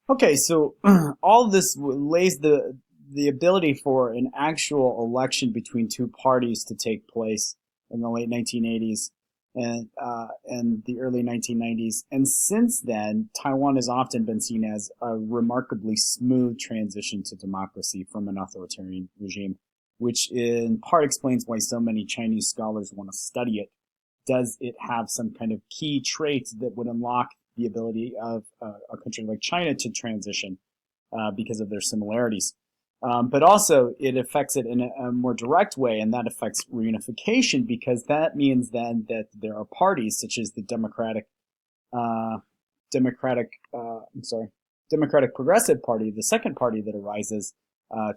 Okay, so all of this lays the ability for an actual election between two parties to take place in the late 1980s and the early 1990s. And since then, Taiwan has often been seen as a remarkably smooth transition to democracy from an authoritarian regime, which in part explains why so many Chinese scholars want to study it. Does it have some kind of key traits that would unlock the ability of a country like China to transition because of their similarities? But also, it affects it in a more direct way, and that affects reunification because that means then that there are parties such as the uh, Democratic, I'm sorry, Democratic Progressive Party, the second party that arises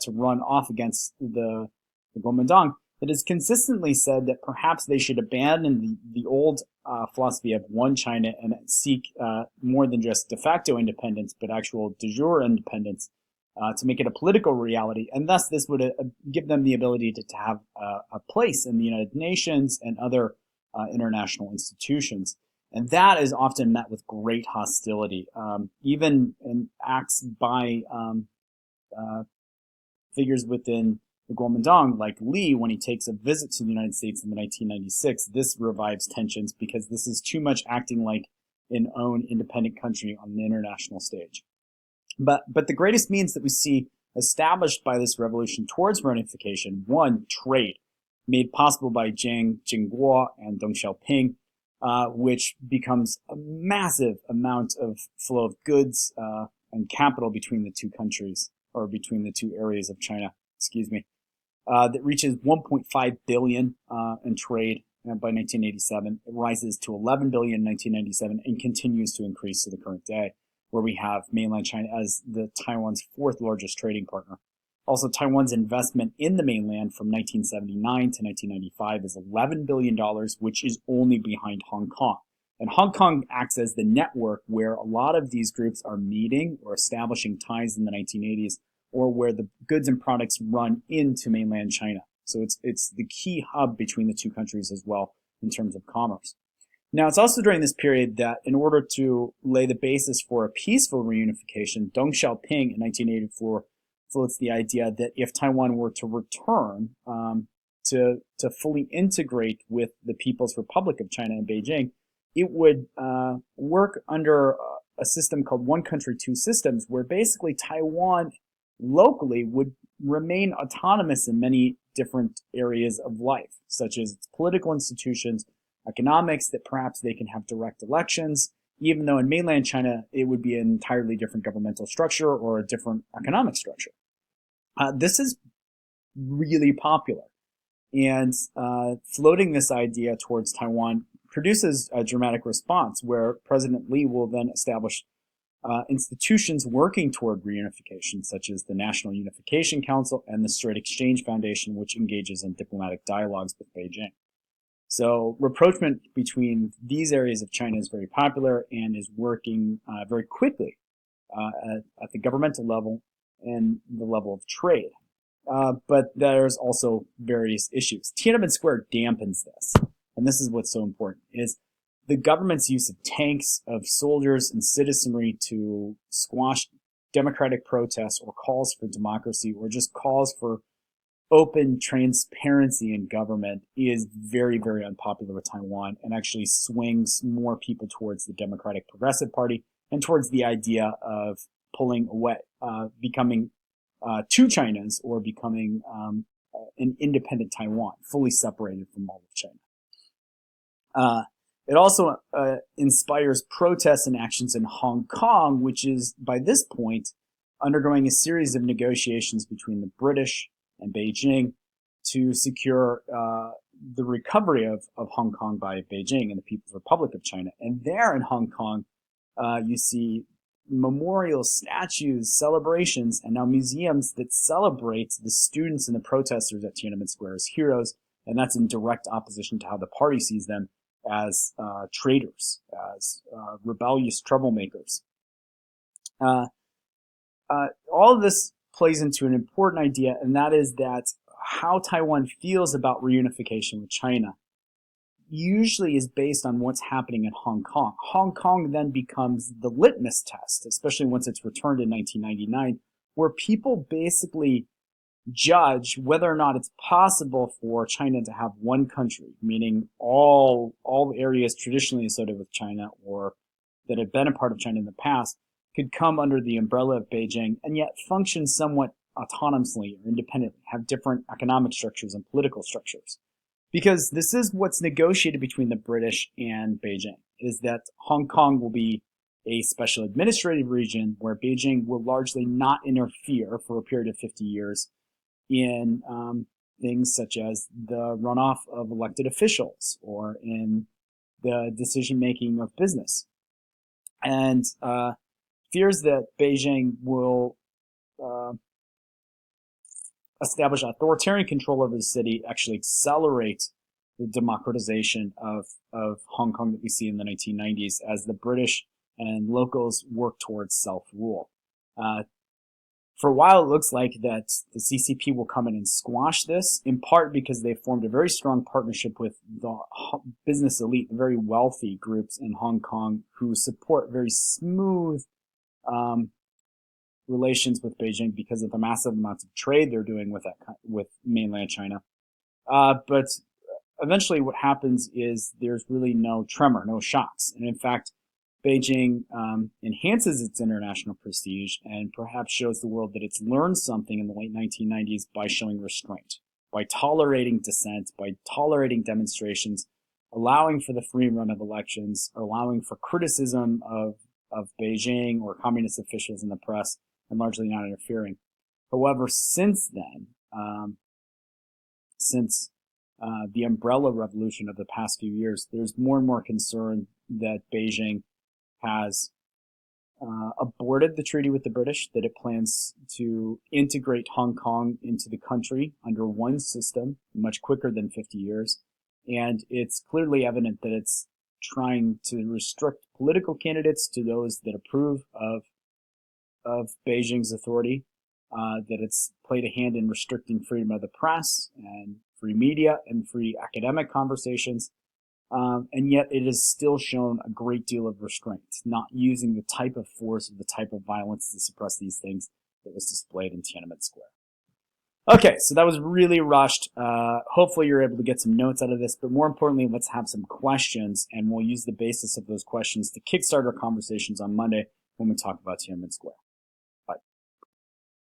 to run off against the Kuomintang, that has consistently said that perhaps they should abandon the old philosophy of one China and seek more than just de facto independence, but actual de jure independence to make it a political reality. And thus, this would give them the ability to have a place in the United Nations and other international institutions. And that is often met with great hostility, even in acts by uh, figures within the Kuomintang, like Lee, when he takes a visit to the United States in 1996. This revives tensions because this is too much acting like an own independent country on an international stage. But the greatest means that we see established by this revolution towards reunification, one, trade, made possible by Jiang Jingguo and Deng Xiaoping, which becomes a massive amount of flow of goods and capital between the two countries, or between the two areas of China, excuse me, that reaches 1.5 billion in trade by 1987. It rises to 11 billion in 1997 and continues to increase to the current day, where we have mainland China as the Taiwan's fourth largest trading partner. Also, Taiwan's investment in the mainland from 1979 to 1995 is $11 billion, which is only behind Hong Kong. And Hong Kong acts as the network where a lot of these groups are meeting or establishing ties in the 1980s, or where the goods and products run into mainland China. So it's the key hub between the two countries as well in terms of commerce. Now, it's also during this period that, in order to lay the basis for a peaceful reunification, Deng Xiaoping in 1984 floats the idea that if Taiwan were to return to fully integrate with the People's Republic of China in Beijing, it would work under a system called One Country, Two Systems, where basically Taiwan locally would remain autonomous in many different areas of life, such as its political institutions, economics, that perhaps they can have direct elections, even though in mainland China it would be an entirely different governmental structure or a different economic structure. This is really popular, and floating this idea towards Taiwan produces a dramatic response where President Lee will then establish institutions working toward reunification, such as the National Unification Council and the Strait Exchange Foundation, which engages in diplomatic dialogues with Beijing. So rapprochement between these areas of China is very popular and is working very quickly at the governmental level and the level of trade. But there's also various issues. Tiananmen Square dampens this, and this is what's so important, is the government's use of tanks, of soldiers and citizenry to squash democratic protests or calls for democracy or just calls for open transparency in government is very, very unpopular with Taiwan, and actually swings more people towards the Democratic Progressive Party and towards the idea of pulling away, becoming two Chinas, or becoming an independent Taiwan, fully separated from all of China. It also inspires protests and actions in Hong Kong, which is by this point undergoing a series of negotiations between the British and Beijing to secure the recovery of Hong Kong by Beijing and the People's Republic of China. And there in Hong Kong, you see memorials, statues, celebrations, and now museums that celebrate the students and the protesters at Tiananmen Square as heroes. And that's in direct opposition to how the party sees them as traitors, as rebellious troublemakers. All of this plays into an important idea, and that is that how Taiwan feels about reunification with China usually is based on what's happening in Hong Kong. Hong Kong then becomes the litmus test, especially once it's returned in 1999, where people basically judge whether or not it's possible for China to have one country, meaning all areas traditionally associated with China or that had been a part of China in the past could come under the umbrella of Beijing and yet function somewhat autonomously or independently, have different economic structures and political structures. Because this is what's negotiated between the British and Beijing, is that Hong Kong will be a special administrative region where Beijing will largely not interfere for a period of 50 years in things such as the runoff of elected officials or in the decision-making of business. And fears that Beijing will establish authoritarian control over the city actually accelerate the democratization of Hong Kong that we see in the 1990s as the British and locals work towards self-rule. For a while, it looks like that the CCP will come in and squash this, in part because they formed a very strong partnership with the business elite, the very wealthy groups in Hong Kong who support very smooth relations with Beijing because of the massive amounts of trade they're doing with mainland China. But eventually what happens is there's really no tremor, no shocks. And in fact, Beijing enhances its international prestige and perhaps shows the world that it's learned something in the late 1990s by showing restraint, by tolerating dissent, by tolerating demonstrations, allowing for the free run of elections, allowing for criticism of Beijing or communist officials in the press, and largely not interfering. However, since then, since the umbrella revolution of the past few years, there's more and more concern that Beijing has aborted the treaty with the British, that it plans to integrate Hong Kong into the country under one system much quicker than 50 years. And it's clearly evident that it's trying to restrict political candidates to those that approve of Beijing's authority, that it's played a hand in restricting freedom of the press and free media and free academic conversations. And yet it has still shown a great deal of restraint, not using the type of force or the type of violence to suppress these things that was displayed in Tiananmen Square. Okay, so that was really rushed. Hopefully you're able to get some notes out of this, but more importantly, let's have some questions, and we'll use the basis of those questions to kickstart our conversations on Monday when we talk about Tiananmen Square.